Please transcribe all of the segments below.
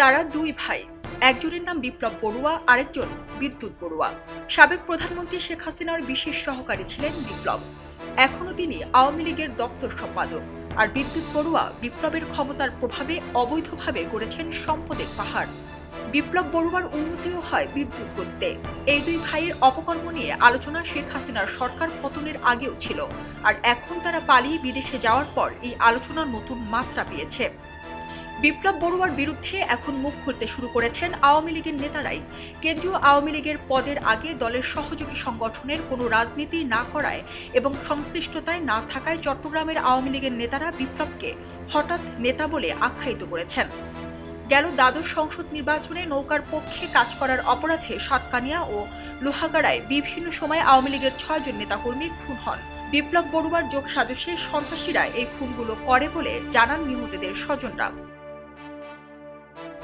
তারা দুই ভাই, একজনের নাম বিপ্লব বড়ুয়া, আরেকজন বিদ্যুৎ বড়ুয়া। সাবেক প্রধানমন্ত্রী শেখ হাসিনার বিশেষ সহকারী ছিলেন বিপ্লব। এখনও তিনি আওয়ামী লীগের দপ্তর সম্পাদক। আর বিদ্যুৎ বড়ুয়া বিপ্লবের ক্ষমতার প্রভাবে অবৈধভাবে গড়েছেন সম্পদের পাহাড়। বিপ্লব বড়ুয়ার উন্নতিও হয় বিদ্যুৎ গতিতে। এই দুই ভাইয়ের অপকর্ম নিয়ে আলোচনা শেখ হাসিনার সরকার পতনের আগেও ছিল, আর এখন তারা পালিয়ে বিদেশে যাওয়ার পর এই আলোচনা নতুন মাত্রা পেয়েছে। বিপ্লব বড়ুয়ার বিরুদ্ধে এখন মুখ খুলতে শুরু করেছেন আওয়ামী লীগের নেতারাই। কেন্দ্রীয় আওয়ামী লীগের পদের আগে দলের সহযোগী সংগঠনের কোনো রাজনীতি না করায় এবং সংশ্লিষ্টতায় না থাকায় চট্টগ্রামের আওয়ামী লীগের নেতারা বিপ্লবকে হঠাৎ নেতা বলে আখ্যায়িত করেছেন। গেল দ্বাদশ সংসদ নির্বাচনে নৌকার পক্ষে কাজ করার অপরাধে সাতকানিয়া ও লোহাগাড়ায় বিভিন্ন সময় আওয়ামী লীগের 6 জন নেতাকর্মী খুন হন। বিপ্লব বড়ুয়ার যোগসাজশে সন্ত্রাসীরা এই খুনগুলো করে বলে জানান নিহতদের স্বজনরা।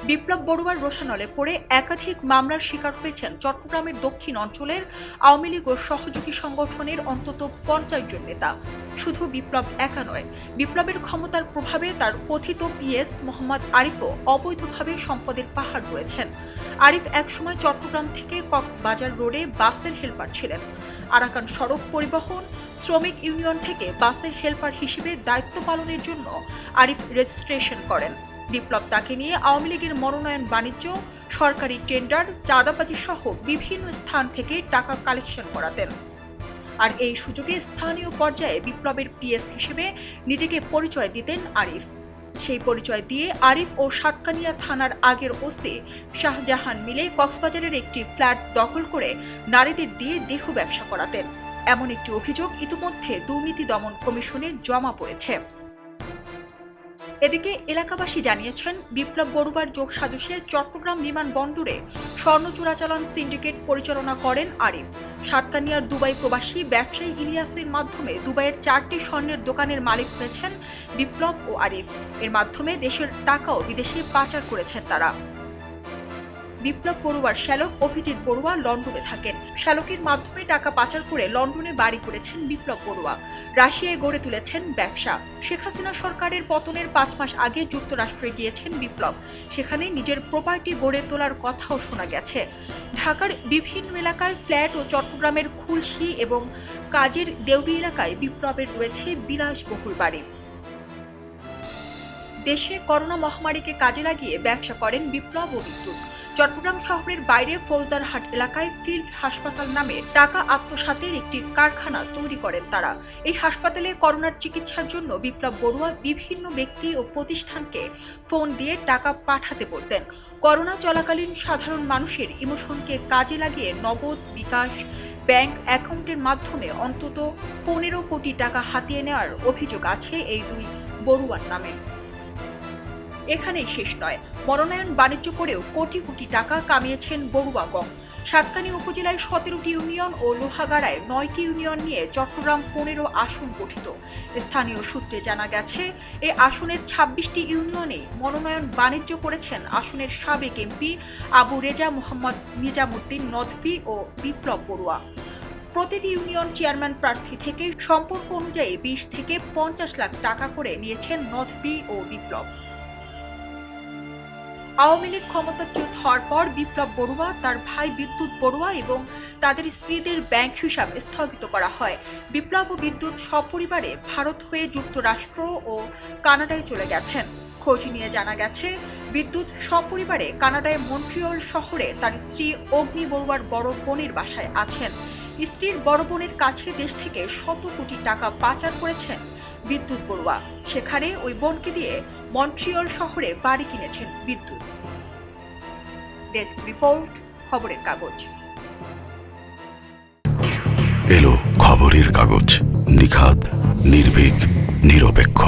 বিপ্লব বড়ুয়ার রোষানলে পড়ে একাধিক মামলার শিকার হয়েছেন চট্টগ্রামের দক্ষিণ অঞ্চলের আওয়ামী লীগ ও সহযোগী সংগঠনের অন্তত 50 জন নেতা। শুধু বিপ্লব একা নয়, বিপ্লবের ক্ষমতার প্রভাবে তার কথিত পিএস মোহাম্মদ আরিফও অবৈধভাবে সম্পদের পাহাড় গড়েছেন। আরিফ একসময় চট্টগ্রাম থেকে কক্সবাজার রোডে বাসের হেলপার ছিলেন। আরাকান সড়ক পরিবহন শ্রমিক ইউনিয়ন থেকে বাসের হেলপার হিসেবে দায়িত্ব পালনের জন্য আরিফ রেজিস্ট্রেশন করেন। বিপ্লব তাকে নিয়ে আওয়ামী লীগের মনোনয়ন বাণিজ্য, সরকারি টেন্ডার, চাঁদাবাজি সহ বিভিন্ন স্থান থেকে টাকা কালেকশন করাতেন। আর এই সুযোগে স্থানীয় পর্যায়ে বিপ্লবের পিএস হিসেবে নিজেকে পরিচয় দিতেন আরিফ। সেই পরিচয় দিয়ে আরিফ ও সাতকানিয়া থানার আগের ওসি শাহজাহান মিলে কক্সবাজারের একটি ফ্ল্যাট দখল করে নারীদের দিয়ে দেহ ব্যবসা করাতেন। এমন একটি অভিযোগ ইতিমধ্যে দুর্নীতি দমন কমিশনে জমা পড়েছে। এদিকে এলাকাবাসী জানিয়েছেন, বিপ্লব বড়ুয়ার যোগসাজশে চট্টগ্রাম বিমানবন্দরে স্বর্ণ চোরাচালান সিন্ডিকেট পরিচালনা করেন আরিফ। সাতকানিয়ার দুবাই প্রবাসী ব্যবসায়ী ইলিয়াসের মাধ্যমে দুবাইয়ের 4টি স্বর্ণের দোকানের মালিক হয়েছেন বিপ্লব ও আরিফ। এর মাধ্যমে দেশের টাকাও বিদেশে পাচার করেছেন তারা। বিপ্লব বড়ুয়ার শ্যালক অভিজিৎ বড়ুয়া লন্ডনে থাকেন। শ্যালকের মাধ্যমে টাকা পাচার করে লন্ডনে বাড়ি করেছেন বিপ্লব বড়ুয়া। রাশিয়ায় গড়ে তুলেছেন ব্যবসা। শেখ হাসিনা সরকারের পতনের 5 মাস আগে যুক্তরাষ্ট্রে গিয়েছেন বিপ্লব। সেখানে নিজের প্রপার্টি গড়ে তোলার কথাও শোনা গেছে। ঢাকার বিভিন্ন এলাকায় ফ্ল্যাট ও চট্টগ্রামের খুলশী এবং কাজের দেউড়ি এলাকায় বিপ্লবের রয়েছে বিলাসবহুল বাড়ি। দেশে করোনা মহামারীকে কাজে লাগিয়ে ব্যবসা করেন বিপ্লব ও বিদ্যুৎ। চট্টগ্রাম শহরের বাইরে ফৌজদারহাট এলাকায় ফিল্ড হাসপাতাল নামে টাকা আত্মসাতের একটি কারখানা তৈরি করেন তারা। এই হাসপাতালে করোনার চিকিৎসার জন্য বিপ্লব বড়ুয়া বিভিন্ন ব্যক্তি ও প্রতিষ্ঠানকে ফোন দিয়ে টাকা পাঠাতে বলতেন। করোনা চলাকালীন সাধারণ মানুষের ইমোশনকে কাজে লাগিয়ে নগদ, বিকাশ, ব্যাংক অ্যাকাউন্টের মাধ্যমে অন্তত 15 কোটি টাকা হাতিয়ে নেওয়ার অভিযোগ আছে এই দুই বড়ুয়ার নামে। এখানেই শেষ নয়, মনোনয়ন বাণিজ্য করেও কোটি কোটি টাকা কামিয়েছেন বড়ুয়াগণ। সাতকানিয়া উপজেলায় 17টি ইউনিয়ন ও লোহাগাড়ায় 9টি ইউনিয়ন নিয়ে চট্টগ্রাম 15 আসন গঠিত। স্থানীয় সূত্রে জানা গেছে, এই আসনের 26টি ইউনিয়নে মনোনয়ন বাণিজ্য করেছেন আসনের সাবেক এমপি আবু রেজা মোহাম্মদ নিজামুদ্দিন নদভী ও বিপ্লব বড়ুয়া। প্রতিটি ইউনিয়ন চেয়ারম্যান প্রার্থী থেকে সম্পর্ক অনুযায়ী 20 থেকে 50 লাখ টাকা করে নিয়েছেন নদভী ও বিপ্লব। আওয়ামী লীগ ক্ষমতাচ্যুত হওয়ার পর বিপ্লব বড়ুয়া, তার ভাই বিদ্যুৎ বড়ুয়া এবং তাদের স্ত্রীদের ব্যাংক হিসাব স্থগিত করা হয়। বিপ্লব ও বিদ্যুৎ সপরিবারে ভারত হয়ে যুক্তরাষ্ট্র ও কানাডায় চলে গেছেন। খোঁজ নিয়ে জানা গেছে, বিদ্যুৎ সপরিবারে কানাডায় মন্ট্রিয়ল শহরে তার স্ত্রী অগ্নি বড়ুয়ার বড় বোনের বাসায় আছেন। স্ত্রীর বড় বোনের কাছে দেশ থেকে 100 কোটি টাকা পাচার করেছেন বিদ্যুৎ বড়ুয়া। সেখানে ওই বোনকে দিয়ে মন্ট্রিয়ল শহরে বাড়ি কিনেছেন বিদ্যুৎ। ডেস্ক রিপোর্ট, খবরের কাগজ। এলো খবরের কাগজ, নিখাত, নির্ভীক, নিরপেক্ষ।